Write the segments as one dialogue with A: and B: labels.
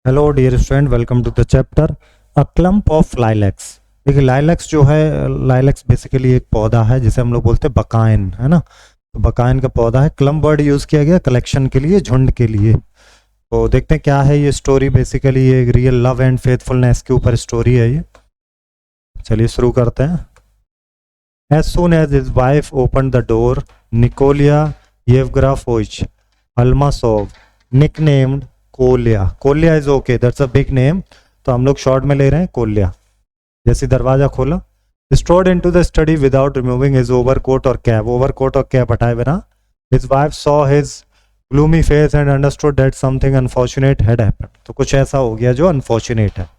A: Hello dear student, welcome to the chapter a clump of lilacs. देखिए lilacs जो है, लाइलैक्स basically एक पौधा है जिसे हम लोग बोलते हैं बकाइन, है ना। तो बकाइन का पौधा है। क्लम्प वर्ड यूज़ किया गया कलेक्शन के लिए, झुंड के लिए। तो देखते हैं क्या है ये स्टोरी। बेसिकली ये रियल लव एंड फेथफुलनेस के ऊपर स्टोरी है ये। चलिए शुरू करते हैं। As soon as his wife open the door, Nikolai Yevgrafovich Almasov nicknamed Kolya. Kolya is okay, that's a big name, तो हम लोग शॉर्ट में ले रहे हैं कोल्या। जैसे दरवाजा खोला, strode into the study without removing his overcoat और कैप। ओवरकोट और कैप हटाए बिना his wife saw his gloomy face and understood that something unfortunate had happened. तो कुछ ऐसा हो गया जो अनफॉर्चुनेट है।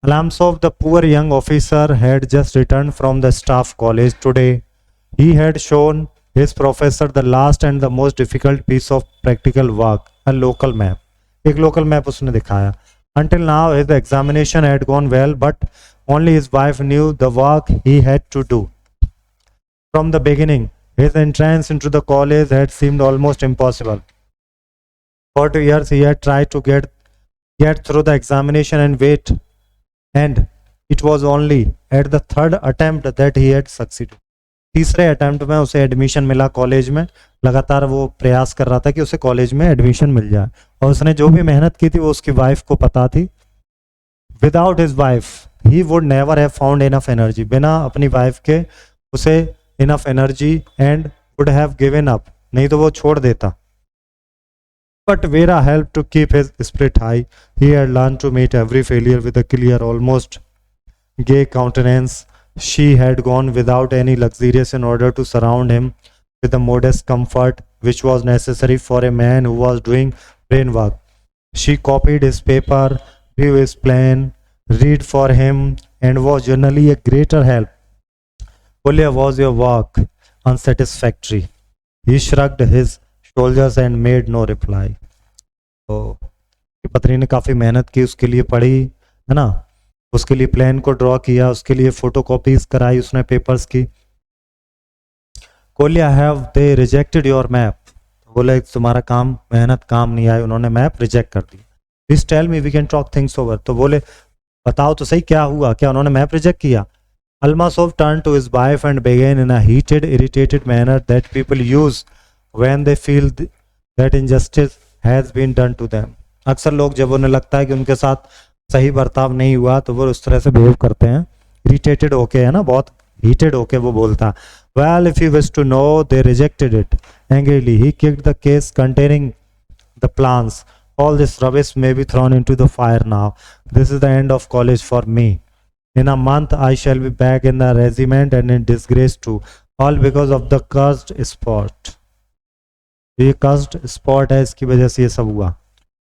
A: Alamsov, the poor young officer, had just returned from the staff college today. He had shown his professor the last and the most difficult piece of practical work, a local map. एक local map उसने दिखाया. Until now, his examination had gone well, but only his wife knew the work he had to do. From the beginning, his entrance into the college had seemed almost impossible. For 2 years, he had tried to get through the examination and wait. And it was only at the third attempt that he had succeeded. तीसरे attempt में उसे admission मिला college में। लगातार वो प्रयास कर रहा था कि उसे कॉलेज में एडमिशन मिल जाए, और उसने जो भी मेहनत की थी वो उसकी वाइफ को पता थी। Without his wife he would never have found enough energy. बिना अपनी वाइफ के उसे enough energy and would have given up, नहीं तो वो छोड़ देता। But Vera helped to keep his spirit high. He had learned to meet every failure with a clear, almost gay countenance. She had gone without any luxurious in order to surround him with the modest comfort which was necessary for a man who was doing brain work. She copied his paper, drew his plan, read for him, and was generally a greater help. Julia, was your work unsatisfactory? He shrugged his shoulders and made no reply. तो पत्नी ने काफ़ी मेहनत की, उसके लिए पढ़ी, है ना, उसके लिए प्लान को ड्रॉ किया, उसके लिए फोटोकॉपीज कराई उसने पेपर्स की। Koliya, have they rejected your map? बोले तुम्हारा काम, मेहनत काम नहीं आई, उन्होंने मैप रिजेक्ट कर दी। Please tell me, we can talk things over. तो बोले बताओ तो सही क्या हुआ, क्या उन्होंने मैप रिजेक्ट किया? Almasov turned to his wife and began in a heated, irritated manner that people use when they feel that injustice has been done to them. अक्सर लोग जब उन्हें लगता है कि उनके साथ सही बर्ताव नहीं हुआ तो वो उस तरह से बिहेव करते हैं। इरिटेटेड होके, है ना, बहुत हीटेड होके वो बोलता। Well, if you wish to know, they rejected it angrily. He kicked the case containing the plans. All this rubbish may be thrown into the fire now. This is the end of college for me. In a month, I shall be back in the regiment and in disgrace too, all because of the cursed sport. ये cursed sport है, इसकी वजह से ये सब हुआ।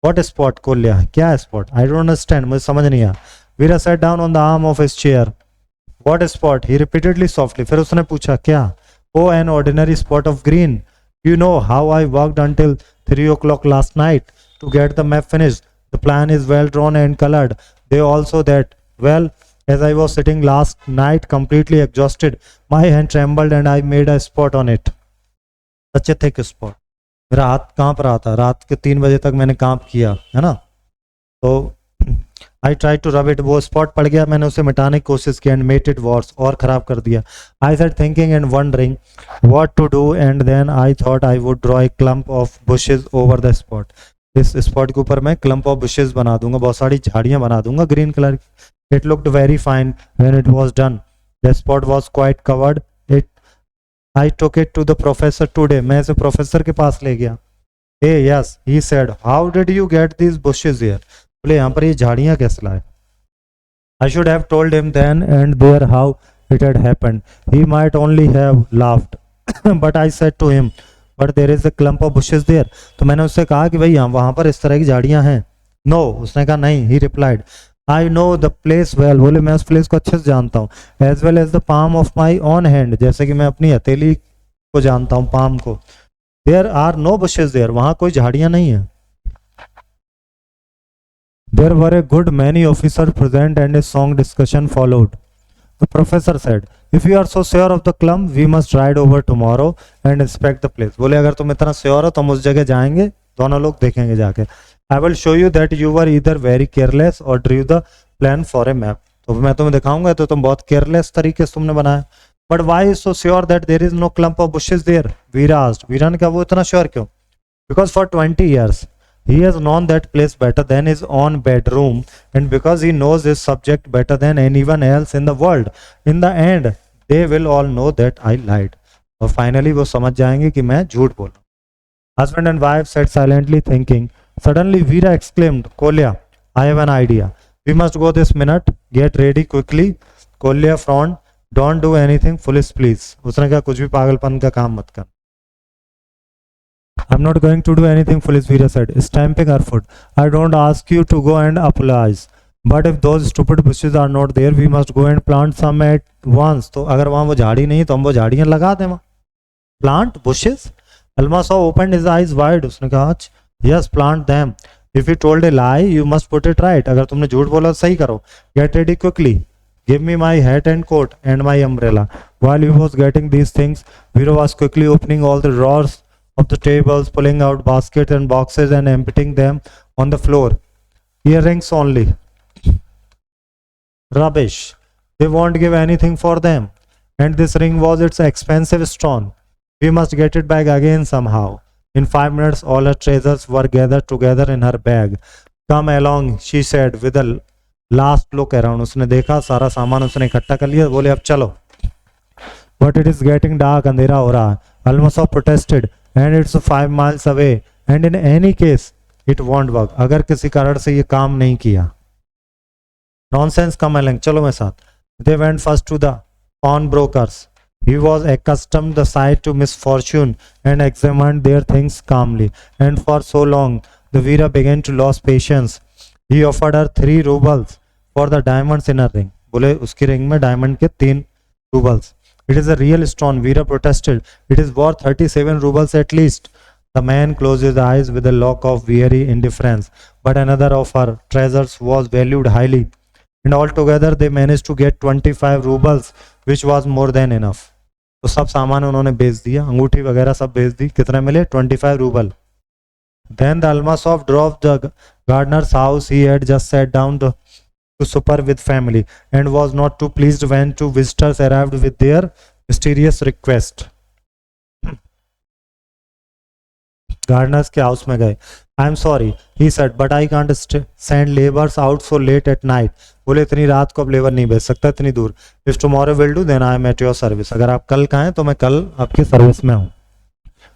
A: What sport? कोल्या, क्या sport? I don't understand, मुझे समझ नहीं आया। Veera sat down on the arm of his chair. What sport? He repeatedly softly. फिर उसने पूछा क्या? Oh, an ordinary spot of green. You know how I worked until 3 o'clock last night to get the map finished. The plan is well drawn and colored. They also that, well, as I was sitting last night completely exhausted, my hand trembled and I made a spot on it. Such a thick spot. मेरा हाथ कांप रहा था, रात के 3 बजे तक मैंने कांप किया, है ना। तो I tried to rub it, वो स्पॉट पड़ गया, मैंने उसे मिटाने की कोशिश की, and made it worse, और ख़राब कर दिया। I sat thinking and wondering what to do, and then I thought I would draw a clump of bushes over the spot. इस स्पॉट के ऊपर मैं clump of bushes बना दूंगा, बहुत सारी झाड़ियाँ बना दूंगा ग्रीन कलर की। It looked very fine when it was done. The spot was quite covered. I took it to the professor today. मैं इसे प्रोफेसर के पास ले गया। Hey, yes, he said. How did you get these bushes here? बोले यहाँ पर ये झाड़ियाँ कैसे लाए? I should have told him then and there how it had happened. He might only have laughed. But I said to him, but there is a clump of bushes there. तो मैंने उससे कहा कि भाई यहाँ वहाँ पर इस तरह की झाड़ियाँ हैं। No, उसने कहा नहीं। He replied, I know the place well. बोले मैं उस प्लेस को अच्छे से जानता हूँ। As well as the palm of my own hand. जैसे कि मैं अपनी हथेली को जानता हूँ, पाम को। There are no bushes there. वहाँ कोई झाड़ियाँ नहीं है। There were a good many officers present and a song discussion followed. The professor said, if you are so sure of the clump, we must ride over tomorrow and inspect the place. बोले अगर तुम इतना sure हो तो हम उस जगह जाएंगे, दोनों लोग देखेंगे जाके। I will show you that you were either very careless or drew the plan for a map. तो मैं तुम्हें दिखाऊंगा तो तुम बहुत केयरलेस तरीके से तुमने बनाया। But why is so sure that there is no clump of bushes there, Vera asked. Vera ने कहा वो इतना श्योर क्यों? Because for 20 years he has known that place better than his own bedroom, and because he knows his subject better than anyone else in the world, in the end they will all know that I lied। और finally वो समझ जाएंगे कि मैं झूठ बोला। Husband and wife sat silently thinking. Suddenly Veera exclaimed, Kolya, I have an idea. We must go this minute. Get ready quickly. Kolya frowned. Don't do anything foolish, please। उसने कहा कुछ भी पागलपन का काम मत कर। I'm not going to do anything foolish, Veera said, stamping her foot. I don't ask you to go and apologize. But if those stupid bushes are not there, we must go and plant some at once। तो अगर वहाँ वो झाड़ी नहीं तो हम वो झाड़ियाँ लगा दें वहाँ। Plant bushes? Almasaw opened his eyes wide। उसने कहा yes, plant them। If you told a lie, you must put it right। अगर तुमने झूठ बोला तो सही करो। Get ready quickly। Give me my hat and coat and my umbrella। While he was getting these things, Veera was quickly opening all the drawers of the tables, pulling out baskets and boxes and emptying them on the floor. Earrings only. Rubbish. They won't give anything for them. And this ring was its expensive stone. We must get it back again somehow। In 5 minutes, all her treasures were gathered together in her bag। Come along, she said with a last look around। उसने देखा सारा सामान उसने इकट्ठा कर लिया, बोले अब चलो। But it is getting dark, अंधेरा हो रहा है। Almasaw protested, and it's 5 miles away, and in any case, it won't work। अगर किसी कारण से ये काम नहीं किया। Nonsense, come along, चलो मेरे साथ। They went first to the pawnbrokers। He was accustomed the sight to misfortune and examined their things calmly, and for so long the Veera began to lose patience। He offered her 3 rubles for the diamonds in her ring। बोले उसकी ring में diamond के 3 roubles. It is a real stone, Veera protested। It is worth 37 rubles at least। The man closed his eyes with a look of weary indifference, but another of her treasures was valued highly, and altogether they managed to get 25 rubles, which was more than enough। तो सब सामान उन्होंने बेच दिया, अंगूठी वगैरह सब बेच दी। कितने मिले? 25 rouble. Then the Almasaw drove the gardener's house। He had just sat down to supper with family, and was not too pleased when 2 visitors arrived with their mysterious request। Gardeners के हाउस में गए। I am sorry, he said, but I can't send labours out so late at night. बोले इतनी रात को अब labour नहीं भेज सकता इतनी दूर। If tomorrow will do then I am at your service. अगर आप कल कहें तो मैं कल आपकी सर्विस में हूँ।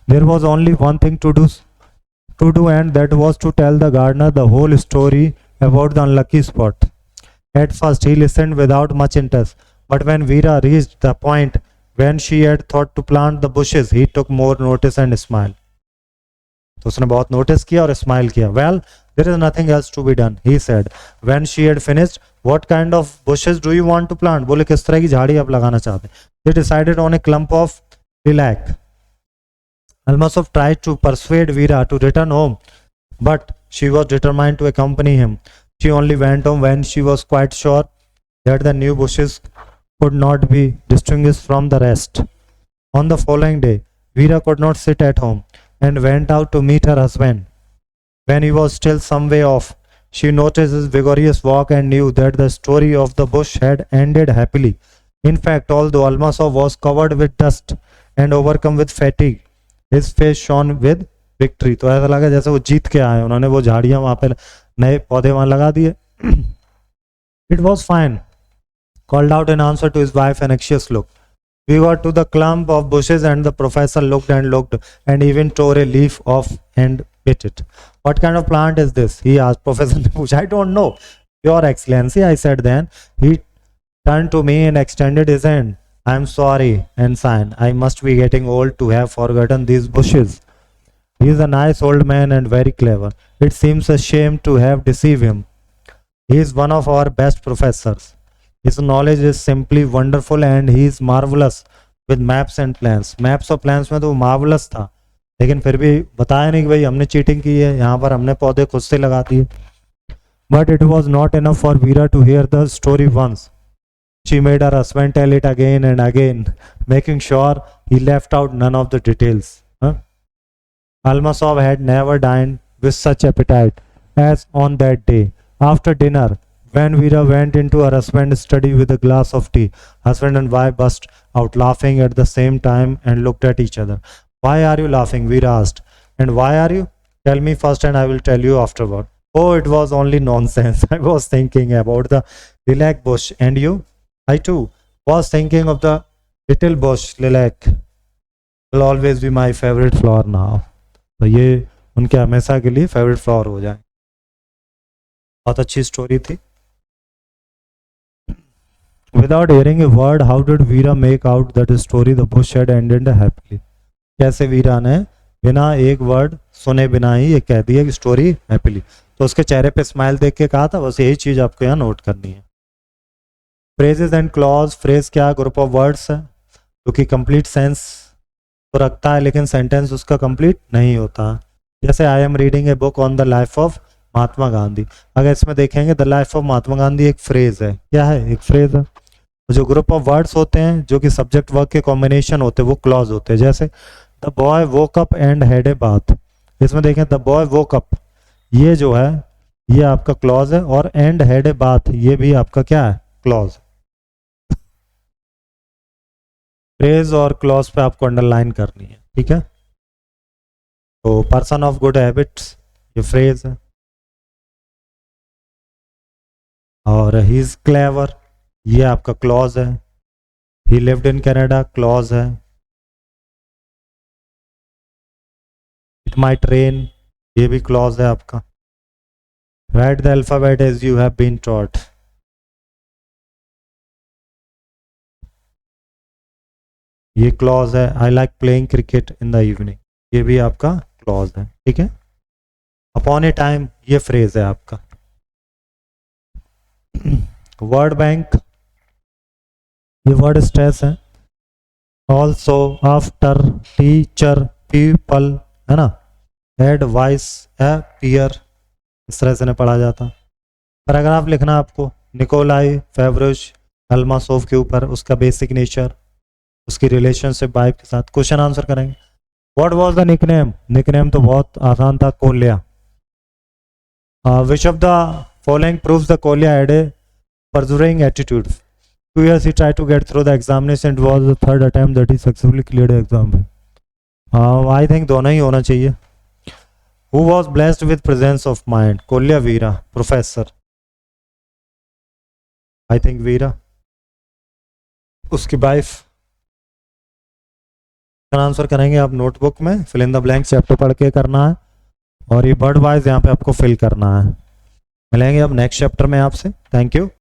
A: There was only one thing to do and that was to tell the gardener the whole story about the unlucky spot. At first he listened without much interest, but when Veera reached the point when she had thought to plant the bushes, he took more notice and smiled। तो उसने बहुत notice किया और smile किया। Well, there is nothing else to be done, he said when she had finished। What kind of bushes do you want to plant? बोले किस तरह की झाड़ी आप लगाना चाहते हैं? They decided on a clump of lilac। Almasaw tried to persuade Veera to return home, but she was determined to accompany him। She only went home when she was quite sure that the new bushes could not be distinguished from the rest। On the following day, Veera could not sit at home and went out to meet her husband। When he was still some way off, she noticed his vigorous walk and knew that the story of the bush had ended happily। In fact, although Almasaw was covered with dust and overcome with fatigue, his face shone with victory। तो ऐसा लगा जैसे वो जीत के आए। उन्होंने वो झाड़ियां वहां पे नए पौधे वहां लगा दिए। It was fine, called out in answer to his wife an anxious look। We got to the clump of bushes and the professor looked and even tore a leaf off and bit it। What kind of plant is this? He asked। Professor ने पूछा। I don't know, Your Excellency, I said then। He turned to me and extended his hand। I am sorry, Ensign, I must be getting old to have forgotten these bushes। He is a nice old man and very clever। It seems a shame to have deceived him। He is one of our best professors। His knowledge is simply wonderful and he is marvelous with maps and plans। Maps और plans में तो वो marvelous था, लेकिन फिर भी बताया नहीं कि भाई हमने चीटिंग की है, यहाँ पर हमने पौधे खुद से लगा दिए। But it was not enough for Veera to hear the story once। She made her husband tell it again and again, making sure he left out none of the details। Almasaw had never dined with such appetite as on that day. After dinner, when Veera went into her husband's study with a glass of tea, husband and wife burst out laughing at the same time and looked at each other. Why are you laughing? Veera asked. And why are you? Tell me first and I will tell you afterward. Oh, it was only nonsense. I was thinking about the lilac bush. And you? I too was thinking of the little bush. Lilac will always be my favorite flower now. तो ये उनके हमेशा के लिए favourite flower हो जाए. बहुत अच्छी स्टोरी थी. Without hearing a word, how did Veera make out that the story the bush had ended happily? कैसे वीरा ने बिना एक वर्ड सुने बिना ही ये कह दिया कि स्टोरी हैप्पीली. तो उसके चेहरे पे स्माइल देख के कहा था. बस यही चीज आपको यहाँ नोट करनी है. Phrases and clause. फ्रेज क्या? ग्रुप ऑफ वर्ड्स है जो कि कंप्लीट सेंस तो रखता है लेकिन सेंटेंस उसका कंप्लीट नहीं होता. जैसे I am reading a book on the life of Mahatma Gandhi. अगर इसमें देखेंगे the life of Mahatma Gandhi एक फ्रेज है. क्या है? एक फ्रेज है. जो ग्रुप ऑफ वर्ड्स होते हैं जो कि सब्जेक्ट वर्ब के कॉम्बिनेशन होते हैं वो क्लॉज होते हैं. जैसे the boy woke up and had a bath. इसमें देखें द बॉय वोक अप ये जो है ये आपका क्लॉज है और एंड हैड ए बाथ ये भी आपका क्या है? क्लॉज. फ्रेज और क्लॉज पे आपको अंडरलाइन करनी है. ठीक है. तो पर्सन ऑफ गुड हैबिट्स ये फ्रेज है और ही इज क्लेवर ये आपका क्लॉज है. He lived in Canada clause है. इट माइट रेन ये भी क्लॉज है आपका. Write the alphabet as you have been taught ये क्लॉज है. I like playing cricket in the evening ये भी आपका क्लॉज है. ठीक है. अपॉन ए टाइम ये फ्रेज है आपका. वर्ड बैंक ये वर्ड स्ट्रेस है. ऑल्सो आफ्टर टीचर पीपल है ना. एडवाइस है पियर इस तरह से नहीं पढ़ा जाता. पैराग्राफ लिखना आपको. निकोलाई फेवरिश अल्मासोव के ऊपर उसका बेसिक नेचर उसकी रिलेशनशिप वाइफ के साथ. क्वेश्चन आंसर करेंगे. What was the nickname? Nickname तो बहुत आसान था. Kolya. Which of the following proves the Kolya had a persevering attitude. 2 years he tried to get through the examination. It was the third attempt that he successfully cleared the exam. I think दोनों ही होना चाहिए. Who was blessed with presence of mind? Kolya Vera. Professor I think Vera. उसकी wife. Answer करेंगे आप notebook में. Fill in the blank chapter पढ़ के करना है और ये वर्ड वाइज यहाँ पे आपको फिल करना है. मिलेंगे अब नेक्स्ट चैप्टर में आपसे. Thank you.